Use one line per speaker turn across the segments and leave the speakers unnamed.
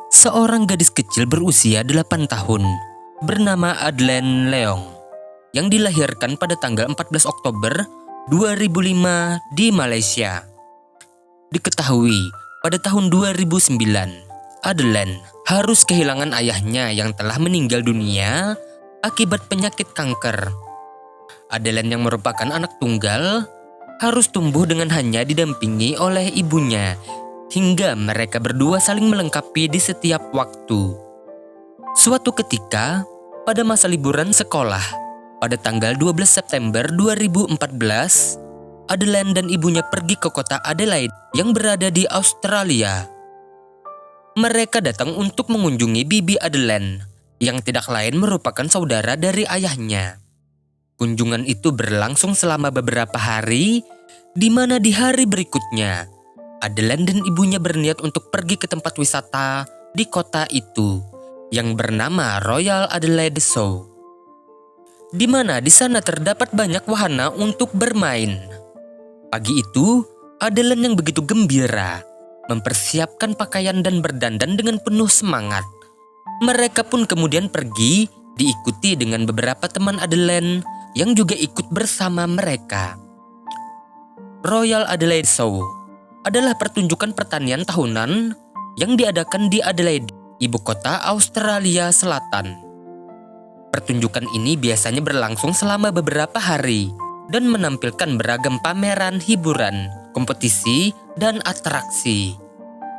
seorang gadis kecil berusia 8 tahun bernama Adelaine Leong yang dilahirkan pada tanggal 14 Oktober 2005 di Malaysia. Diketahui pada tahun 2009, Adelaine harus kehilangan ayahnya yang telah meninggal dunia akibat penyakit kanker. Adelaine yang merupakan anak tunggal harus tumbuh dengan hanya didampingi oleh ibunya hingga mereka berdua saling melengkapi di setiap waktu. Suatu ketika, pada masa liburan sekolah, pada tanggal 12 September 2014, Adelaine dan ibunya pergi ke kota Adelaide yang berada di Australia. Mereka datang untuk mengunjungi bibi Adelaine, yang tidak lain merupakan saudara dari ayahnya. Kunjungan itu berlangsung selama beberapa hari, di mana di hari berikutnya, Adelaine dan ibunya berniat untuk pergi ke tempat wisata di kota itu, yang bernama Royal Adelaide Zoo, di mana di sana terdapat banyak wahana untuk bermain. Pagi itu, Adelaine yang begitu gembira mempersiapkan pakaian dan berdandan dengan penuh semangat. Mereka pun kemudian pergi, diikuti dengan beberapa teman Adelaine yang juga ikut bersama mereka. Royal Adelaide Show adalah pertunjukan pertanian tahunan yang diadakan di Adelaide, ibu kota Australia Selatan. Pertunjukan ini biasanya berlangsung selama beberapa hari dan menampilkan beragam pameran hiburan, kompetisi, dan atraksi.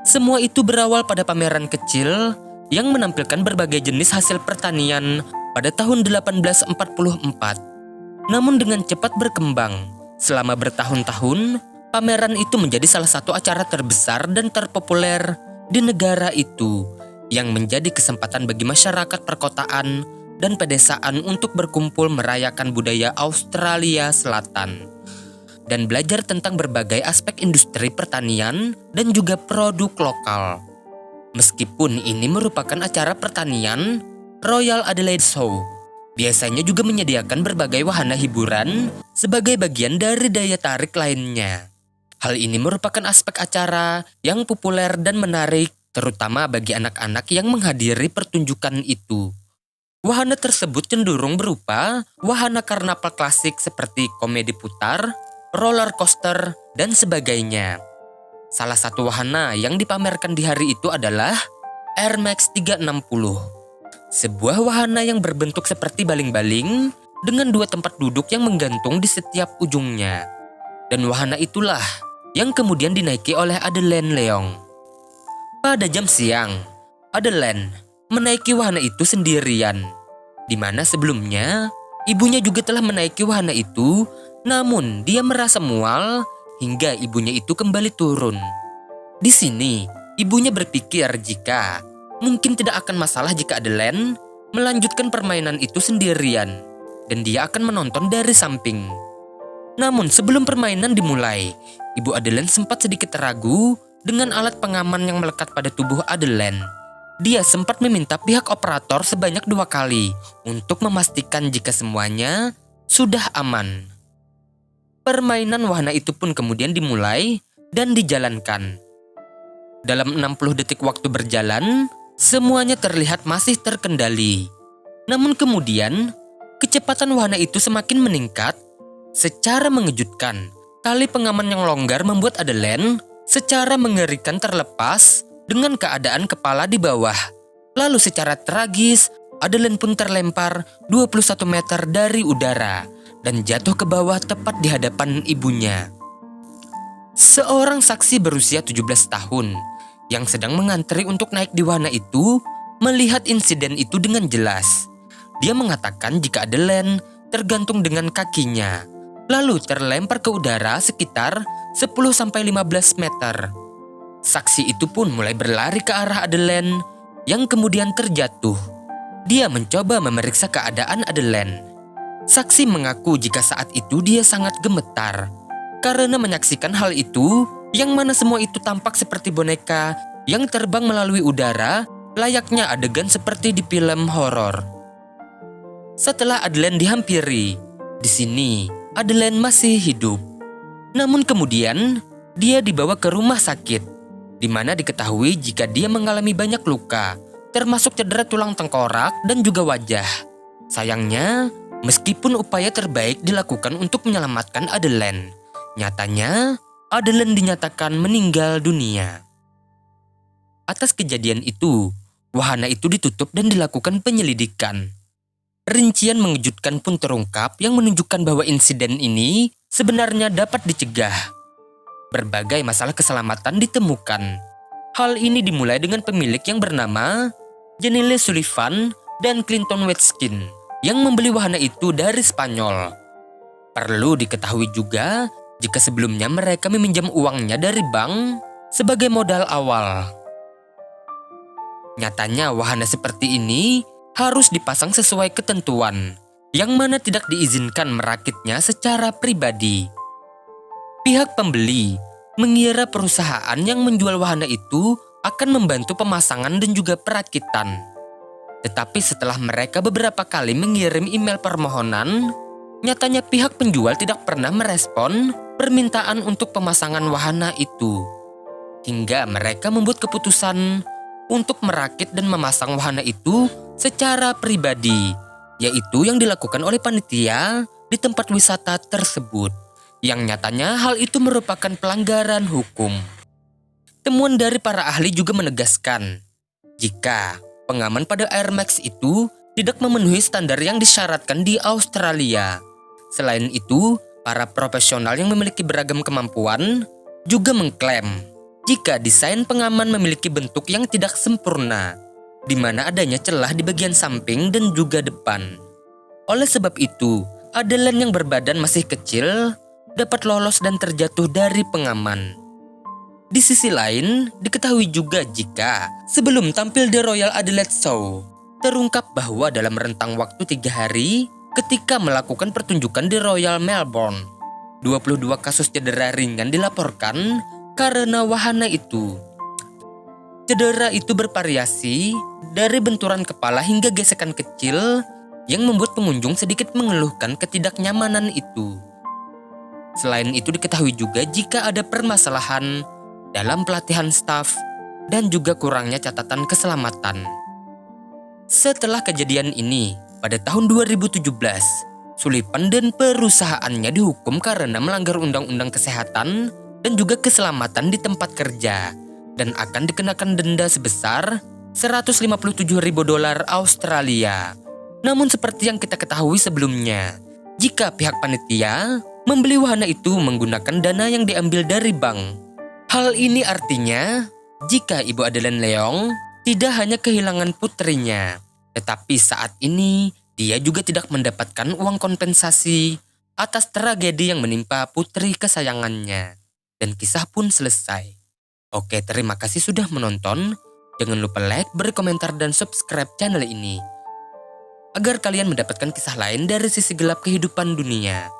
Semua itu berawal pada pameran kecil yang menampilkan berbagai jenis hasil pertanian pada tahun 1844. Namun dengan cepat berkembang, selama bertahun-tahun, pameran itu menjadi salah satu acara terbesar dan terpopuler di negara itu, yang menjadi kesempatan bagi masyarakat perkotaan dan pedesaan untuk berkumpul merayakan budaya Australia Selatan dan belajar tentang berbagai aspek industri pertanian dan juga produk lokal. Meskipun ini merupakan acara pertanian, Royal Adelaide Show biasanya juga menyediakan berbagai wahana hiburan sebagai bagian dari daya tarik lainnya. Hal ini merupakan aspek acara yang populer dan menarik, terutama bagi anak-anak yang menghadiri pertunjukan itu. Wahana tersebut cenderung berupa wahana karnaval klasik seperti komedi putar, roller coaster, dan sebagainya. Salah satu wahana yang dipamerkan di hari itu adalah Air Max 360. Sebuah wahana yang berbentuk seperti baling-baling dengan dua tempat duduk yang menggantung di setiap ujungnya. Dan wahana itulah yang kemudian dinaiki oleh Adelaine Leong. Pada jam siang, Adelaine menaiki wahana itu sendirian, di mana sebelumnya ibunya juga telah menaiki wahana itu, namun dia merasa mual hingga ibunya itu kembali turun. Di sini, ibunya berpikir jika mungkin tidak akan masalah jika Adelaine melanjutkan permainan itu sendirian dan dia akan menonton dari samping. Namun sebelum permainan dimulai, ibu Adelaine sempat sedikit ragu dengan alat pengaman yang melekat pada tubuh Adelaine. Dia sempat meminta pihak operator sebanyak 2 kali untuk memastikan jika semuanya sudah aman. Permainan wahana itu pun kemudian dimulai dan dijalankan. Dalam 60 detik waktu berjalan, semuanya terlihat masih terkendali. Namun kemudian, kecepatan wahana itu semakin meningkat. Secara mengejutkan, tali pengaman yang longgar membuat Adelaine secara mengerikan terlepas dengan keadaan kepala di bawah. Lalu secara tragis, Adelaine pun terlempar 21 meter dari udara dan jatuh ke bawah tepat di hadapan ibunya. Seorang saksi berusia 17 tahun yang sedang mengantri untuk naik di wahana itu melihat insiden itu dengan jelas. Dia mengatakan jika Adelaine tergantung dengan kakinya, lalu terlempar ke udara sekitar 10-15 meter. Saksi itu pun mulai berlari ke arah Adelaine yang kemudian terjatuh. Dia mencoba memeriksa keadaan Adelaine. Saksi mengaku jika saat itu dia sangat gemetar karena menyaksikan hal itu, yang mana semua itu tampak seperti boneka yang terbang melalui udara, layaknya adegan seperti di film horor. Setelah Adelaine dihampiri, di sini Adelaine masih hidup. Namun kemudian dia dibawa ke rumah sakit. di mana diketahui jika dia mengalami banyak luka, termasuk cedera tulang tengkorak dan juga wajah. Sayangnya, meskipun upaya terbaik dilakukan untuk menyelamatkan Adeline, nyatanya Adeline dinyatakan meninggal dunia. Atas kejadian itu, wahana itu ditutup dan dilakukan penyelidikan. Rincian mengejutkan pun terungkap yang menunjukkan bahwa insiden ini sebenarnya dapat dicegah. Berbagai masalah keselamatan ditemukan. Hal ini dimulai dengan pemilik yang bernama Jenny Sullivan dan Clinton Wetskin yang membeli wahana itu dari Spanyol. Perlu diketahui juga jika sebelumnya mereka meminjam uangnya dari bank sebagai modal awal. Nyatanya wahana seperti ini harus dipasang sesuai ketentuan, yang mana tidak diizinkan merakitnya secara pribadi. Pihak pembeli mengira perusahaan yang menjual wahana itu akan membantu pemasangan dan juga perakitan. Tetapi setelah mereka beberapa kali mengirim email permohonan, nyatanya pihak penjual tidak pernah merespon permintaan untuk pemasangan wahana itu. Hingga mereka membuat keputusan untuk merakit dan memasang wahana itu secara pribadi, yaitu yang dilakukan oleh panitia di tempat wisata tersebut, yang nyatanya hal itu merupakan pelanggaran hukum. Temuan dari para ahli juga menegaskan, jika pengaman pada Air Max itu tidak memenuhi standar yang disyaratkan di Australia. Selain itu, para profesional yang memiliki beragam kemampuan juga mengklaim jika desain pengaman memiliki bentuk yang tidak sempurna, di mana adanya celah di bagian samping dan juga depan. Oleh sebab itu, Adeline yang berbadan masih kecil dapat lolos dan terjatuh dari pengaman. Di sisi lain, diketahui juga jika sebelum tampil di Royal Adelaide Show, terungkap bahwa dalam rentang waktu 3 hari ketika melakukan pertunjukan di Royal Melbourne, 22 kasus cedera ringan dilaporkan karena wahana itu. Cedera itu bervariasi dari benturan kepala hingga gesekan kecil yang membuat pengunjung sedikit mengeluhkan ketidaknyamanan itu. Selain itu diketahui juga jika ada permasalahan dalam pelatihan staf dan juga kurangnya catatan keselamatan. Setelah kejadian ini, pada tahun 2017, Sullivan dan perusahaannya dihukum karena melanggar undang-undang kesehatan dan juga keselamatan di tempat kerja dan akan dikenakan denda sebesar $157.000 Australia. Namun seperti yang kita ketahui sebelumnya, jika pihak panitia membeli wahana itu menggunakan dana yang diambil dari bank. Hal ini artinya jika Ibu Adeline Leong tidak hanya kehilangan putrinya, tetapi saat ini dia juga tidak mendapatkan uang kompensasi atas tragedi yang menimpa putri kesayangannya. Dan kisah pun selesai. Oke, terima kasih sudah menonton. Jangan lupa like, berkomentar, dan subscribe channel ini, agar kalian mendapatkan kisah lain dari sisi gelap kehidupan dunia.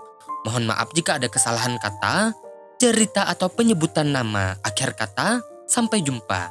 Mohon maaf jika ada kesalahan kata, cerita, atau penyebutan nama. Akhir kata, sampai jumpa.